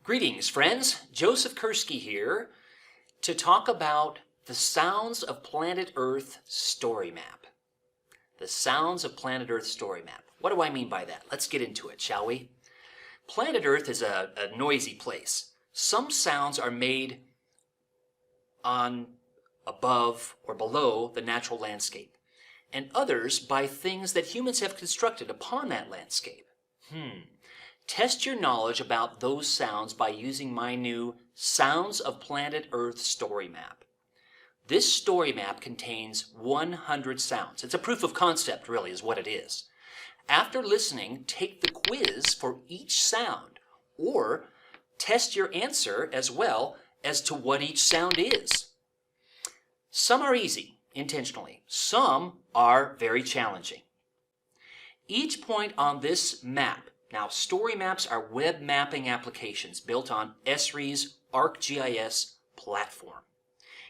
Greetings, friends. Joseph Kursky here to talk about the Sounds of Planet Earth story map. The Sounds of Planet Earth story map. What do I mean by that? Let's get into it, shall we? Planet Earth is a noisy place. Some sounds are made on, above, or below the natural landscape, and others by things that humans have constructed upon that landscape. Test your knowledge about those sounds by using my new Sounds of Planet Earth story map. This story map contains 100 sounds. It's a proof of concept, really, is what it is. After listening, take the quiz for each sound, or test your answer as well as to what each sound is. Some are easy, intentionally. Some are very challenging. Each point on this map. Now, story maps are web mapping applications built on Esri's ArcGIS platform.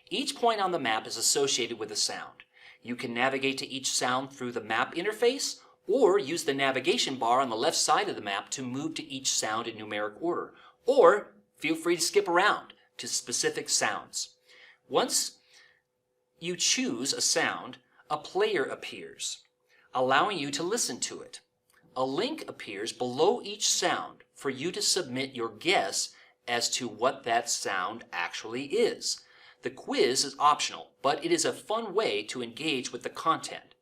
Each point on the map is associated with a sound. You can navigate to each sound through the map interface or use the navigation bar on the left side of the map to move to each sound in numeric order. Or feel free to skip around to specific sounds. Once you choose a sound, a player appears, allowing you to listen to it. A link appears below each sound for you to submit your guess as to what that sound actually is. The quiz is optional, but it is a fun way to engage with the content.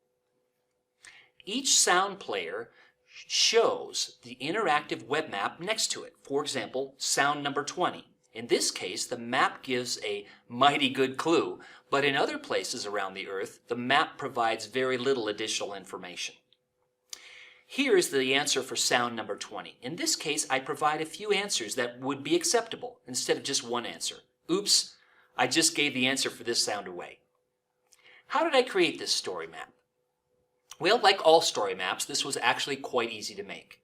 Each sound player shows the interactive web map next to it. For example, sound number 20. In this case, the map gives a mighty good clue, but in other places around the Earth, the map provides very little additional information. Here is the answer for sound number 20. In this case, I provide a few answers that would be acceptable instead of just one answer. Oops, I just gave the answer for this sound away. How did I create this story map? Well, like all story maps, this was actually quite easy to make.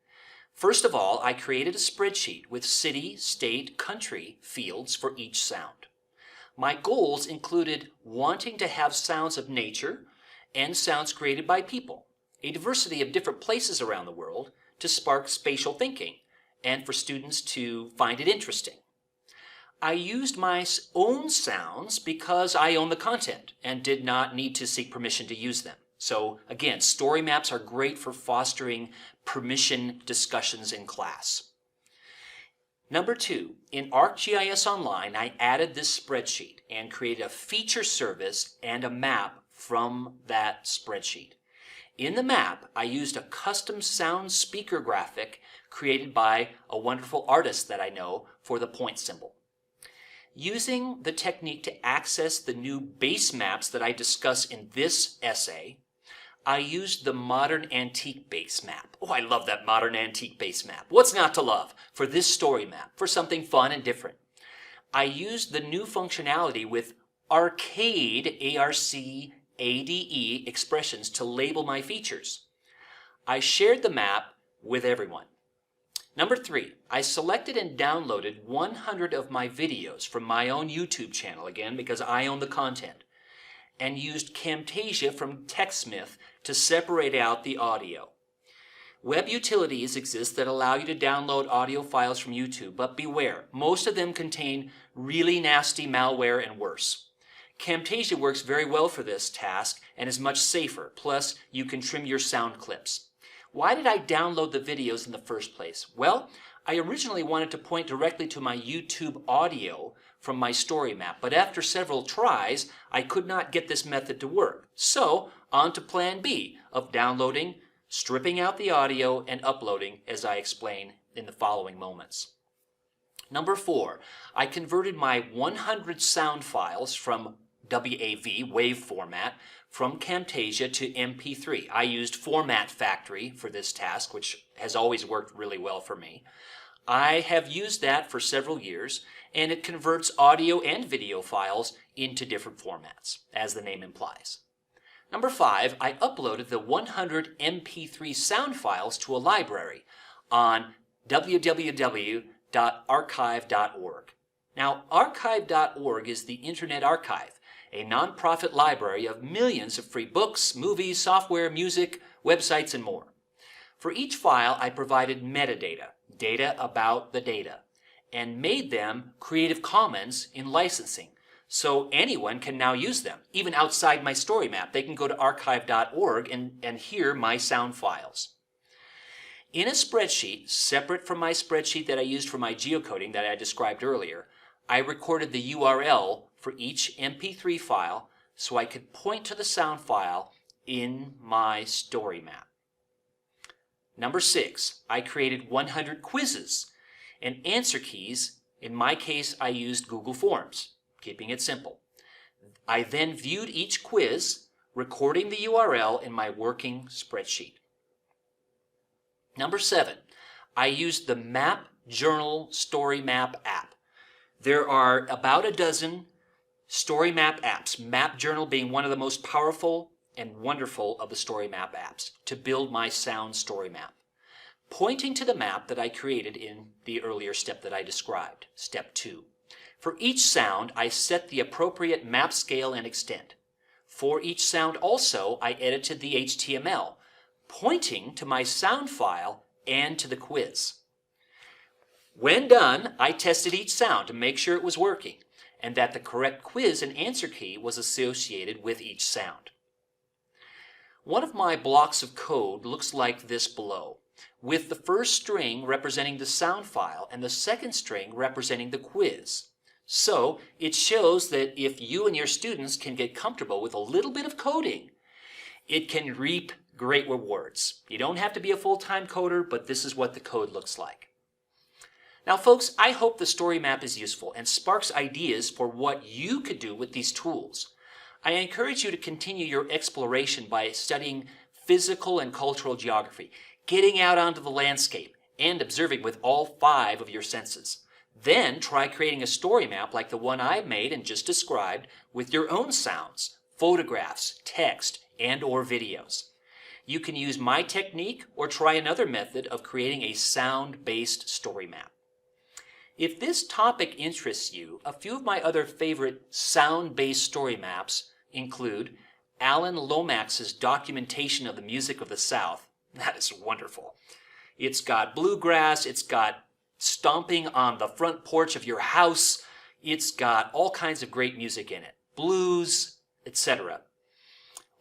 First of all, I created a spreadsheet with city, state, country fields for each sound. My goals included wanting to have sounds of nature and sounds created by people. A diversity of different places around the world to spark spatial thinking and for students to find it interesting. I used my own sounds because I own the content and did not need to seek permission to use them. So again, story maps are great for fostering permission discussions in class. Number 2, in ArcGIS Online, I added this spreadsheet and created a feature service and a map from that spreadsheet. In the map, I used a custom sound speaker graphic created by a wonderful artist that I know for the point symbol. Using the technique to access the new base maps that I discuss in this essay, I used the modern antique base map. Oh, I love that modern antique base map. What's not to love for this story map, for something fun and different? I used the new functionality with arcade, ARCADE expressions to label my features. I shared the map with everyone. Number 3, I selected and downloaded 100 of my videos from my own YouTube channel, again because I own the content, and used Camtasia from TechSmith to separate out the audio. Web utilities exist that allow you to download audio files from YouTube, but beware, most of them contain really nasty malware and worse. Camtasia works very well for this task and is much safer. Plus, you can trim your sound clips. Why did I download the videos in the first place? Well, I originally wanted to point directly to my YouTube audio from my story map, but after several tries, I could not get this method to work. So, on to plan B of downloading, stripping out the audio, and uploading, as I explain in the following moments. Number 4, I converted my 100 sound files from WAV, wave format, from Camtasia to MP3. I used Format Factory for this task, which has always worked really well for me. I have used that for several years, and it converts audio and video files into different formats, as the name implies. Number 5, I uploaded the 100 MP3 sound files to a library on www.archive.org. Now, archive.org is the Internet Archive, a nonprofit library of millions of free books, movies, software, music, websites, and more. For each file, I provided metadata, data about the data, and made them Creative Commons in licensing. So anyone can now use them, even outside my story map. They can go to archive.org and hear my sound files. In a spreadsheet, separate from my spreadsheet that I used for my geocoding that I described earlier, I recorded the URL for each MP3 file so I could point to the sound file in my story map. Number 6, I created 100 quizzes and answer keys. In my case, I used Google Forms, keeping it simple. I then viewed each quiz, recording the URL in my working spreadsheet. Number 7, I used the Map Journal Story Map app. There are about a dozen story map apps, Map Journal being one of the most powerful and wonderful of the story map apps, to build my sound story map. Pointing to the map that I created in the earlier step that I described, step 2. For each sound, I set the appropriate map scale and extent. For each sound also, I edited the HTML, pointing to my sound file and to the quiz. When done, I tested each sound to make sure it was working and that the correct quiz and answer key was associated with each sound. One of my blocks of code looks like this below, with the first string representing the sound file and the second string representing the quiz. So it shows that if you and your students can get comfortable with a little bit of coding, it can reap great rewards. You don't have to be a full-time coder, but this is what the code looks like. Now folks, I hope the story map is useful and sparks ideas for what you could do with these tools. I encourage you to continue your exploration by studying physical and cultural geography, getting out onto the landscape, and observing with all 5 of your senses. Then try creating a story map like the one I've made and just described with your own sounds, photographs, text, and/or videos. You can use my technique or try another method of creating a sound-based story map. If this topic interests you, a few of my other favorite sound-based story maps include Alan Lomax's documentation of the music of the South. That is wonderful. It's got bluegrass, it's got stomping on the front porch of your house, it's got all kinds of great music in it, blues, etc.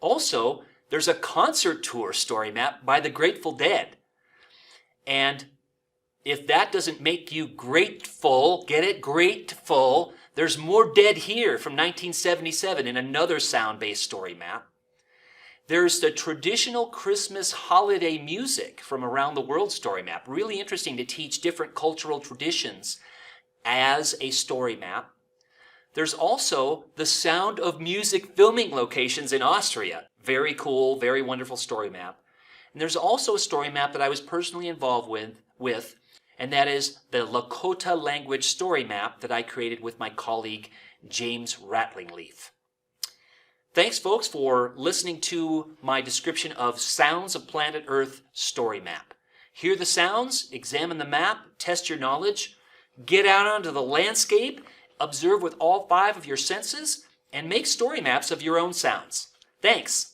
Also, there's a concert tour story map by the Grateful Dead. And if that doesn't make you grateful, get it? Grateful. There's More Dead Here from 1977 in another sound-based story map. There's the traditional Christmas holiday music from around the world story map. Really interesting to teach different cultural traditions as a story map. There's also the Sound of Music filming locations in Austria. Very cool, very wonderful story map. And there's also a story map that I was personally involved with, and that is the Lakota language story map that I created with my colleague James Ratlingleaf. Thanks, folks, for listening to my description of Sounds of Planet Earth story map. Hear the sounds, examine the map, test your knowledge, get out onto the landscape, observe with all 5 of your senses, and make story maps of your own sounds. Thanks.